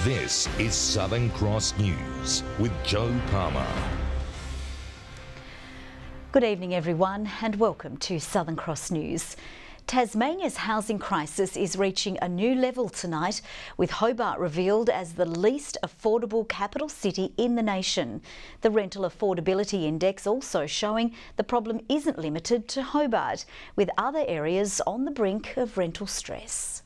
This is Southern Cross News with Joe Palmer. Good evening everyone and welcome to Southern Cross News. Tasmania's housing crisis is reaching a new level tonight, with Hobart revealed as the least affordable capital city in the nation. The Rental Affordability Index also showing the problem isn't limited to Hobart, with other areas on the brink of rental stress.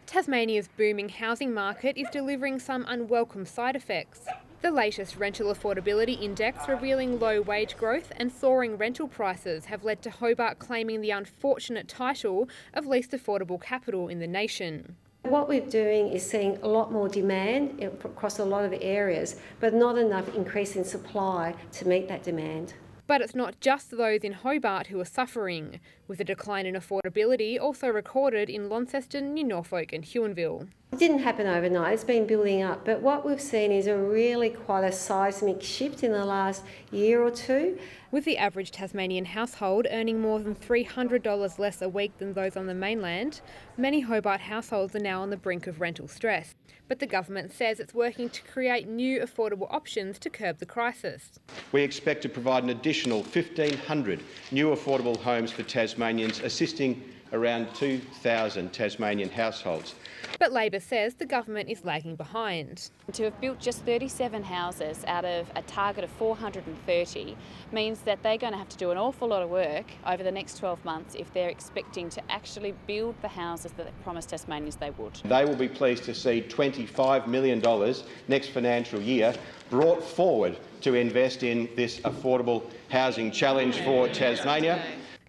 Tasmania's booming housing market is delivering some unwelcome side effects. The latest Rental Affordability Index revealing low wage growth and soaring rental prices have led to Hobart claiming the unfortunate title of least affordable capital in the nation. What we're doing is seeing a lot more demand across a lot of areas, but not enough increase in supply to meet that demand. But it's not just those in Hobart who are suffering, with a decline in affordability also recorded in Launceston, New Norfolk and Huonville. It didn't happen overnight, it's been building up, but what we've seen is a really quite a seismic shift in the last year or two. With the average Tasmanian household earning more than $300 less a week than those on the mainland, many Hobart households are now on the brink of rental stress. But the government says it's working to create new affordable options to curb the crisis. We expect to provide an additional 1,500 new affordable homes for Tasmanians, assisting around 2,000 Tasmanian households. But Labor says the government is lagging behind. To have built just 37 houses out of a target of 430 means that they're going to have to do an awful lot of work over the next 12 months if they're expecting to actually build the houses that they promised Tasmanians they would. They will be pleased to see $25 million next financial year brought forward to invest in this affordable housing challenge for Tasmania.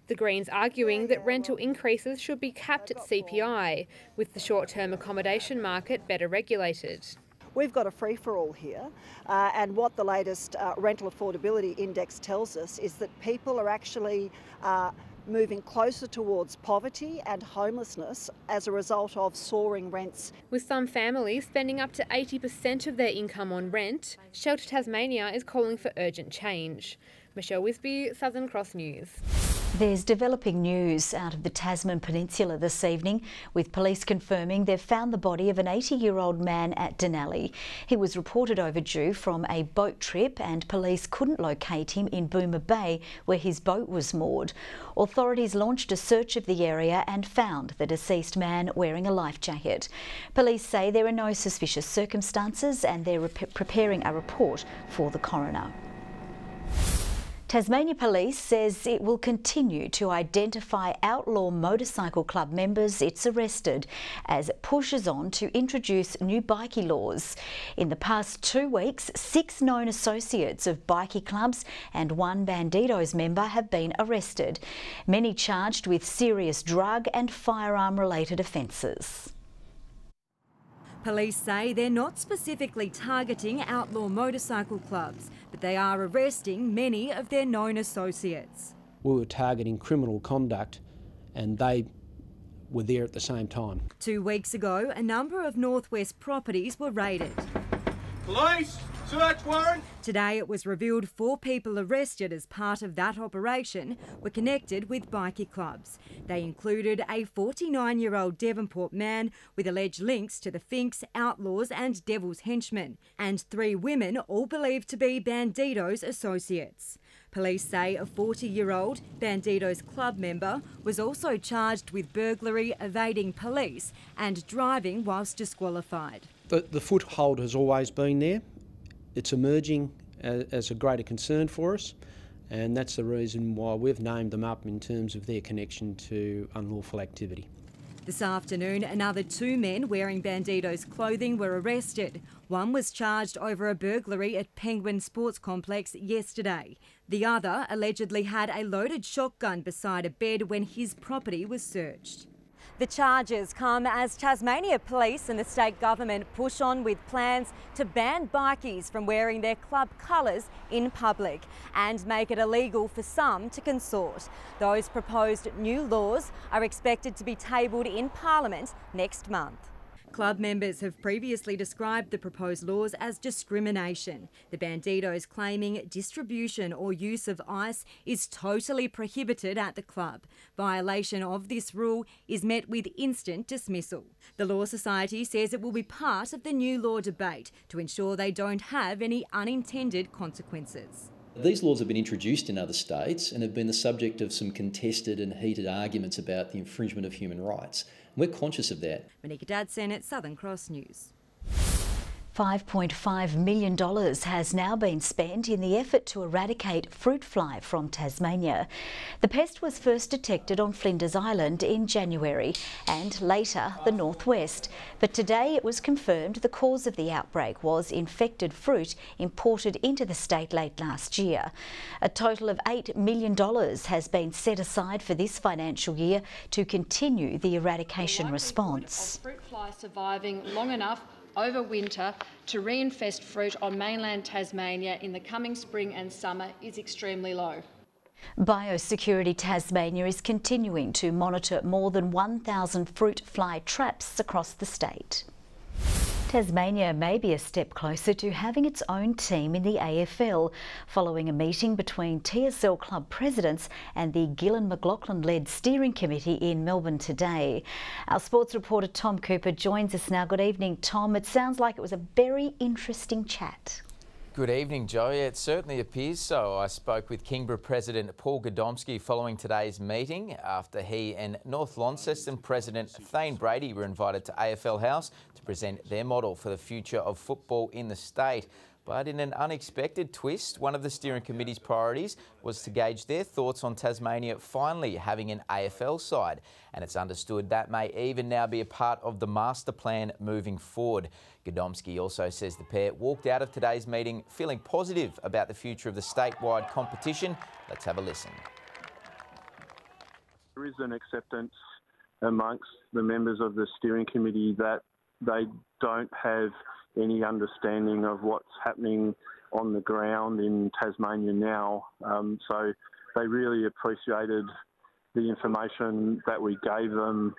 The Greens arguing that rental increases should be capped at CPI, with the short-term accommodation market better regulated. We've got a free-for-all here, and what the latest Rental Affordability Index tells us is that people are actually moving closer towards poverty and homelessness as a result of soaring rents. With some families spending up to 80% of their income on rent, Shelter Tasmania is calling for urgent change. Michelle Wisby, Southern Cross News. There's developing news out of the Tasman Peninsula this evening, with police confirming they've found the body of an 80-year-old man at Denali. He was reported overdue from a boat trip and police couldn't locate him in Boomer Bay, where his boat was moored. Authorities launched a search of the area and found the deceased man wearing a life jacket. Police say there are no suspicious circumstances and they're preparing a report for the coroner. Tasmania Police says it will continue to identify outlaw motorcycle club members it's arrested as it pushes on to introduce new bikie laws. In the past 2 weeks, 6 known associates of bikie clubs and 1 Bandido's member have been arrested, many charged with serious drug and firearm-related offences. Police say they're not specifically targeting outlaw motorcycle clubs, but they are arresting many of their known associates. We were targeting criminal conduct and they were there at the same time. 2 weeks ago, a number of Northwest properties were raided. Police! Search warrant! Today it was revealed 4 people arrested as part of that operation were connected with bikie clubs. They included a 49-year-old Devonport man with alleged links to the Finks, Outlaws and Devil's Henchmen, and 3 women all believed to be Bandido's associates. Police say a 40-year-old Bandido's club member was also charged with burglary, evading police and driving whilst disqualified. The foothold has always been there. It's emerging as a greater concern for us, and that's the reason why we've named them up in terms of their connection to unlawful activity. This afternoon, another 2 men wearing Bandido's clothing were arrested. One was charged over a burglary at Penguin Sports Complex yesterday. The other allegedly had a loaded shotgun beside a bed when his property was searched. The charges come as Tasmania Police and the state government push on with plans to ban bikies from wearing their club colours in public and make it illegal for some to consort. Those proposed new laws are expected to be tabled in Parliament next month. Club members have previously described the proposed laws as discrimination. The Bandidos claiming distribution or use of ice is totally prohibited at the club. Violation of this rule is met with instant dismissal. The Law Society says it will be part of the new law debate to ensure they don't have any unintended consequences. These laws have been introduced in other states and have been the subject of some contested and heated arguments about the infringement of human rights. We're conscious of that. Monica Dadson at Southern Cross News. $5.5 million has now been spent in the effort to eradicate fruit fly from Tasmania. The pest was first detected on Flinders Island in January and later the northwest. But today it was confirmed the cause of the outbreak was infected fruit imported into the state late last year. A total of $8 million has been set aside for this financial year to continue the eradication response. Fruit fly surviving long enough over winter to reinfest fruit on mainland Tasmania in the coming spring and summer is extremely low. Biosecurity Tasmania is continuing to monitor more than 1,000 fruit fly traps across the state. Tasmania may be a step closer to having its own team in the AFL, following a meeting between TSL club presidents and the Gillon McLaughlin-led steering committee in Melbourne today. Our sports reporter Tom Cooper joins us now. Good evening, Tom. It sounds like it was a very interesting chat. Good evening, Joe. Yeah, it certainly appears so. I spoke with Kingborough President Paul Godomsky following today's meeting after he and North Launceston President Thane Brady were invited to AFL House to present their model for the future of football in the state. But in an unexpected twist, one of the steering committee's priorities was to gauge their thoughts on Tasmania finally having an AFL side. And it's understood that may even now be a part of the master plan moving forward. Godomsky also says the pair walked out of today's meeting feeling positive about the future of the statewide competition. Let's have a listen. There is an acceptance amongst the members of the steering committee that they don't have any understanding of what's happening on the ground in Tasmania now. So they really appreciated the information that we gave them.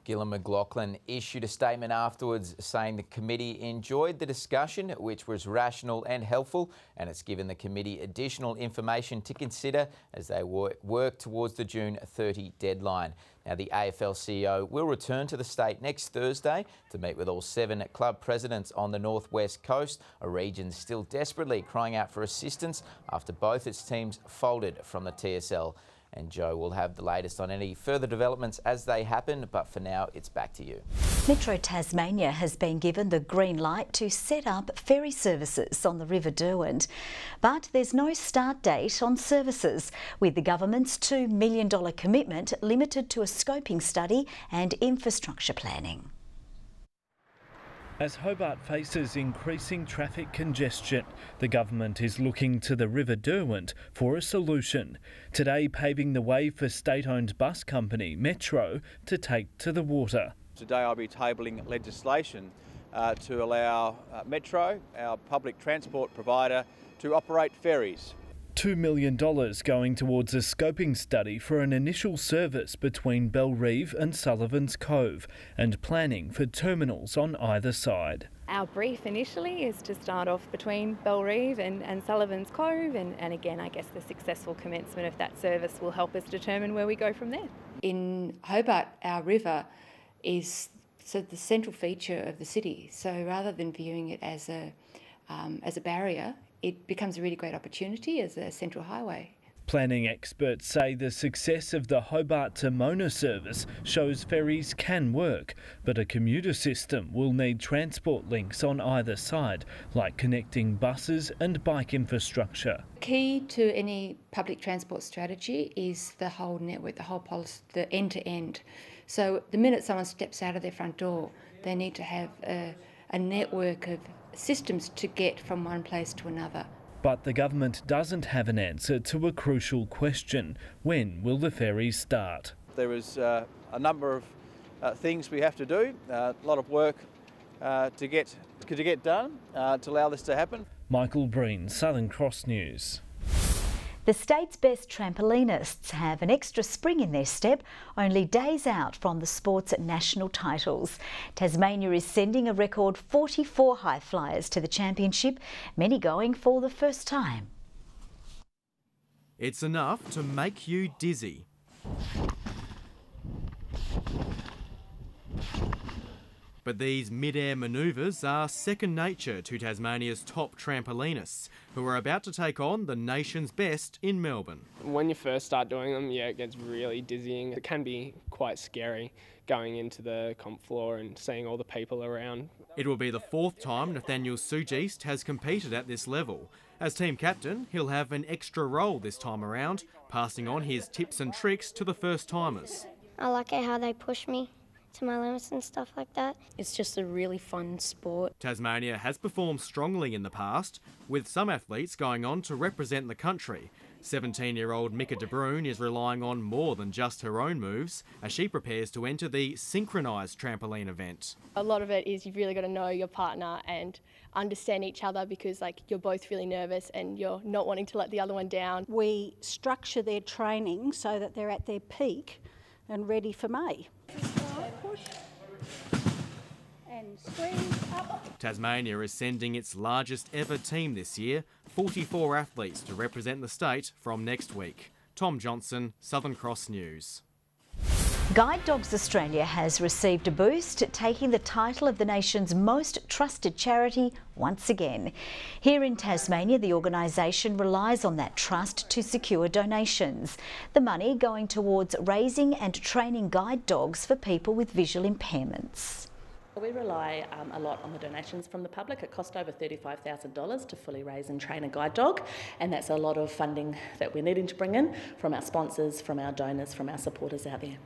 Gillon McLaughlin issued a statement afterwards saying the committee enjoyed the discussion, which was rational and helpful, and it's given the committee additional information to consider as they work towards the June 30 deadline. Now, the AFL CEO will return to the state next Thursday to meet with all 7 club presidents on the northwest coast, a region still desperately crying out for assistance after both its teams folded from the TSL. And Joe will have the latest on any further developments as they happen, but for now, it's back to you. Metro Tasmania has been given the green light to set up ferry services on the River Derwent. But there's no start date on services, with the government's $2 million commitment limited to a scoping study and infrastructure planning. As Hobart faces increasing traffic congestion, the government is looking to the River Derwent for a solution, today paving the way for state-owned bus company Metro to take to the water. Today I'll be tabling legislation to allow Metro, our public transport provider, to operate ferries. $2 million going towards a scoping study for an initial service between Bellerive and Sullivan's Cove and planning for terminals on either side. Our brief initially is to start off between Bellerive and Sullivan's Cove, and again I guess the successful commencement of that service will help us determine where we go from there. In Hobart, our river is the central feature of the city, so rather than viewing it as a barrier, it becomes a really great opportunity as a central highway. Planning experts say the success of the Hobart to Mona service shows ferries can work, but a commuter system will need transport links on either side, like connecting buses and bike infrastructure. Key to any public transport strategy is the whole network, the whole policy, the end-to-end. So the minute someone steps out of their front door, they need to have a network of systems to get from one place to another. But the government doesn't have an answer to a crucial question. When will the ferries start? There is a number of things we have to do, a lot of work to get done to allow this to happen. Michael Breen, Southern Cross News. The state's best trampolinists have an extra spring in their step, only days out from the sport's national titles. Tasmania is sending a record 44 high flyers to the championship, many going for the first time. It's enough to make you dizzy. But these mid-air manoeuvres are second nature to Tasmania's top trampolinists, who are about to take on the nation's best in Melbourne. When you first start doing them, yeah, it gets really dizzying. It can be quite scary going into the comp floor and seeing all the people around. It will be the fourth time Nathaniel Sugeist has competed at this level. As team captain, he'll have an extra role this time around, passing on his tips and tricks to the first-timers. I like it how they push me to my limits and stuff like that. It's just a really fun sport. Tasmania has performed strongly in the past, with some athletes going on to represent the country. 17-year-old Mika De Bruyne is relying on more than just her own moves as she prepares to enter the synchronised trampoline event. A lot of it is you've really got to know your partner and understand each other, because you're both really nervous and you're not wanting to let the other one down. We structure their training so that they're at their peak and ready for May. Push and squeeze up. Tasmania is sending its largest ever team this year, 44 athletes to represent the state from next week. Tom Johnson, Southern Cross News. Guide Dogs Australia has received a boost, taking the title of the nation's most trusted charity once again. Here in Tasmania, the organisation relies on that trust to secure donations. The money going towards raising and training guide dogs for people with visual impairments. We rely a lot on the donations from the public. It cost over $35,000 to fully raise and train a guide dog, and that's a lot of funding that we're needing to bring in from our sponsors, from our donors, from our supporters out there.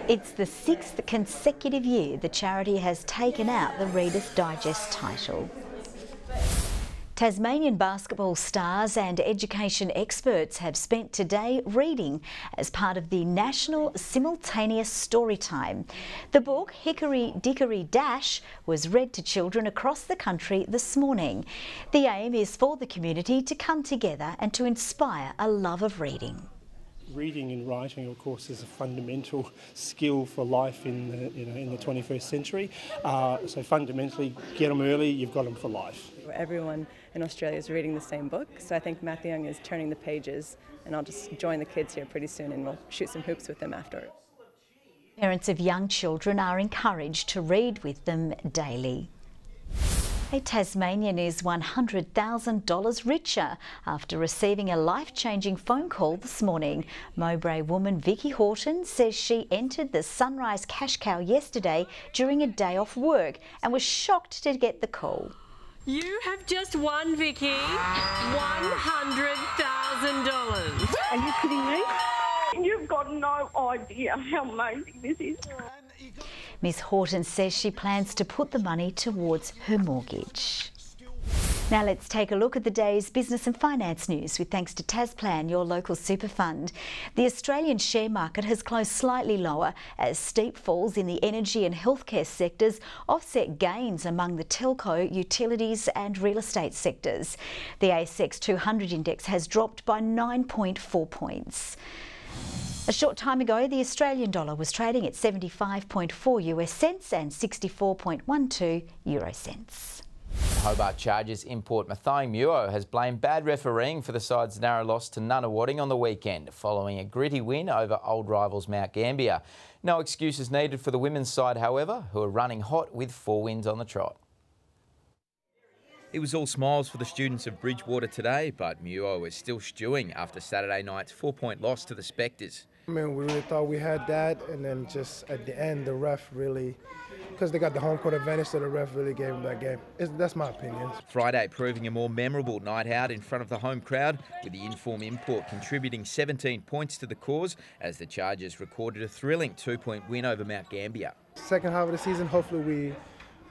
It's the 6th consecutive year the charity has taken out the Reader's Digest title. Tasmanian basketball stars and education experts have spent today reading as part of the national simultaneous story time. The book Hickory Dickory Dash was read to children across the country this morning. The aim is for the community to come together and to inspire a love of reading. Reading and writing, of course, is a fundamental skill for life in the 21st century. So fundamentally, get them early, you've got them for life. Everyone in Australia is reading the same book, so I think Matthew Young is turning the pages, and I'll just join the kids here pretty soon and we'll shoot some hoops with them after. Parents of young children are encouraged to read with them daily. A Tasmanian is $100,000 richer after receiving a life-changing phone call this morning. Mowbray woman Vicky Horton says she entered the Sunrise Cash Cow yesterday during a day off work and was shocked to get the call. You have just won, Vicky, $100,000. Are you kidding me? You've got no idea how amazing this is. Ms Horton says she plans to put the money towards her mortgage. Now let's take a look at the day's business and finance news with thanks to Tasplan, your local super fund. The Australian share market has closed slightly lower as steep falls in the energy and healthcare sectors offset gains among the telco, utilities and real estate sectors. The ASX 200 index has dropped by 9.4 points. A short time ago, the Australian dollar was trading at 75.4 US cents and 64.12 euro cents. Hobart Chargers import Mathai Muo has blamed bad refereeing for the side's narrow loss to Nunawading on the weekend, following a gritty win over old rivals Mount Gambier. No excuses needed for the women's side, however, who are running hot with 4 wins on the trot. It was all smiles for the students of Bridgewater today, but Muo is still stewing after Saturday night's 4-point loss to the Spectres. I mean, we really thought we had that, and then just at the end, the ref really, because they got the home court advantage, so the ref really gave them that game. That's my opinion. Friday proving a more memorable night out in front of the home crowd, with the Inform import contributing 17 points to the cause as the Chargers recorded a thrilling 2-point win over Mount Gambier. Second half of the season, hopefully we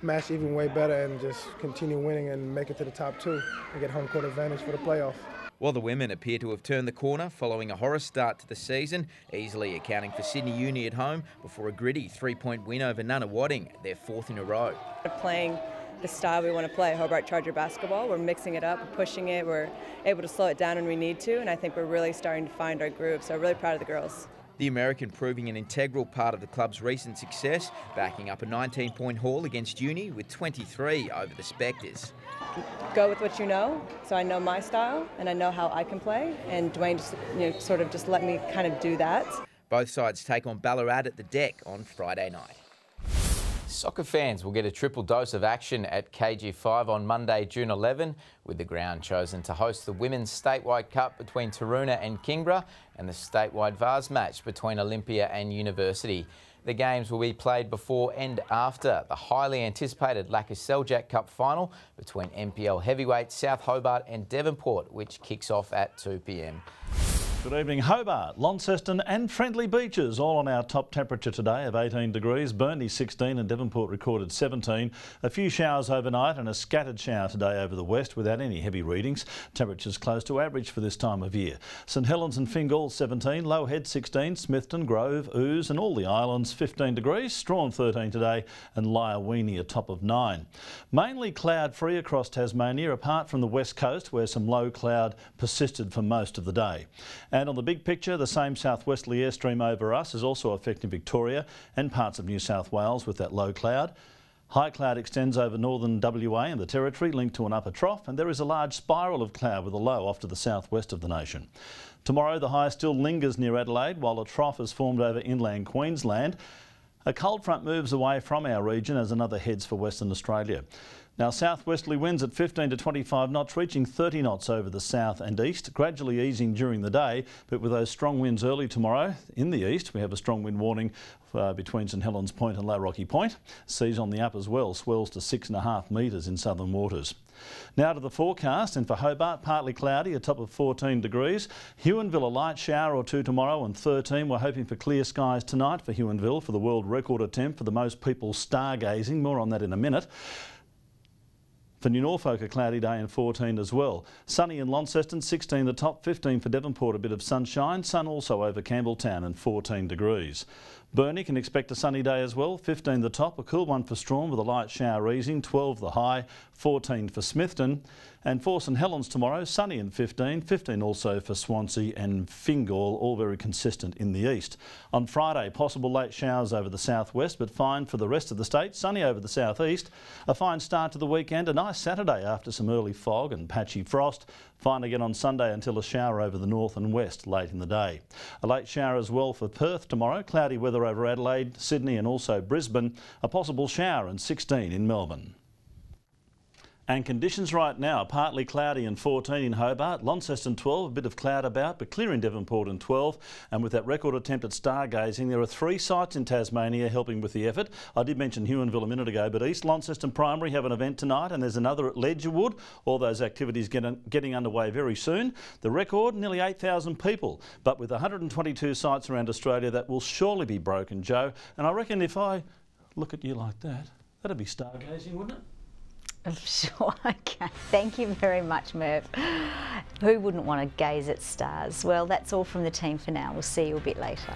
match even way better and just continue winning and make it to the top 2 and get home court advantage for the playoff. While the women appear to have turned the corner following a horror start to the season, easily accounting for Sydney Uni at home before a gritty 3-point win over Nunawading, their 4th in a row. Playing the style we want to play, Hobart Charger basketball. We're mixing it up, we're pushing it, we're able to slow it down when we need to, and I think we're really starting to find our groove, so I'm really proud of the girls. The American proving an integral part of the club's recent success, backing up a 19-point haul against Uni with 23 over the Spectres. Go with what you know, so I know my style and I know how I can play, and Dwayne just, sort of just let me kind of do that. Both sides take on Ballarat at the Deck on Friday night. Soccer fans will get a triple dose of action at KG5 on Monday, June 11, with the ground chosen to host the Women's Statewide Cup between Taroona and Kingborough and the statewide Vase match between Olympia and University. The games will be played before and after the highly anticipated Lacus-Seljack Cup final between NPL heavyweights South Hobart and Devonport, which kicks off at 2 p.m. Good evening. Hobart, Launceston and Friendly Beaches all on our top temperature today of 18 degrees. Burnley 16 and Devonport recorded 17. A few showers overnight and a scattered shower today over the west without any heavy readings. Temperatures close to average for this time of year. St Helens and Fingal 17, Low Head 16, Smithton, Grove, Ouse and all the islands 15 degrees. Strawn 13 today and Lyawini a top of 9. Mainly cloud free across Tasmania apart from the west coast where some low cloud persisted for most of the day. And on the big picture, the same southwesterly airstream over us is also affecting Victoria and parts of New South Wales with that low cloud. High cloud extends over northern WA and the Territory, linked to an upper trough, and there is a large spiral of cloud with a low off to the southwest of the nation. Tomorrow, the high still lingers near Adelaide, while a trough is formed over inland Queensland. A cold front moves away from our region as another heads for Western Australia. Now, southwesterly winds at 15 to 25 knots, reaching 30 knots over the south and east, gradually easing during the day, but with those strong winds early tomorrow in the east, we have a strong wind warning between St Helens Point and Low Rocky Point. Seas on the up as well, swells to 6.5 metres in southern waters. Now to the forecast, and for Hobart, partly cloudy, a top of 14 degrees. Huonville, a light shower or two tomorrow, and 13. We're hoping for clear skies tonight for Huonville for the world record attempt for the most people stargazing. More on that in a minute. For New Norfolk, a cloudy day and 14 as well. Sunny in Launceston, 16 the top, 15 for Devonport, a bit of sunshine. Sun also over Campbelltown and 14 degrees. Burnie can expect a sunny day as well, 15 the top, a cool one for Strawn with a light shower easing, 12 the high, 14 for Smithton. And for St Helens tomorrow, sunny and 15, 15 also for Swansea and Fingal, all very consistent in the east. On Friday, possible late showers over the southwest, but fine for the rest of the state, sunny over the southeast. A fine start to the weekend, a nice Saturday after some early fog and patchy frost. Fine again on Sunday until a shower over the north and west late in the day. A late shower as well for Perth tomorrow, cloudy weather over Adelaide, Sydney and also Brisbane. A possible shower and 16 in Melbourne. And conditions right now, partly cloudy and 14 in Hobart, Launceston 12, a bit of cloud about, but clear in Devonport and 12. And with that record attempt at stargazing, there are 3 sites in Tasmania helping with the effort. I did mention Huonville a minute ago, but East Launceston Primary have an event tonight, and there's another at Ledgerwood. All those activities getting underway very soon. The record, nearly 8,000 people, but with 122 sites around Australia, that will surely be broken, Joe. And I reckon if I look at you like that, that'd be stargazing, wouldn't it? I'm sure I can. Thank you very much, Merv. Who wouldn't want to gaze at stars? Well, that's all from the team for now. We'll see you a bit later.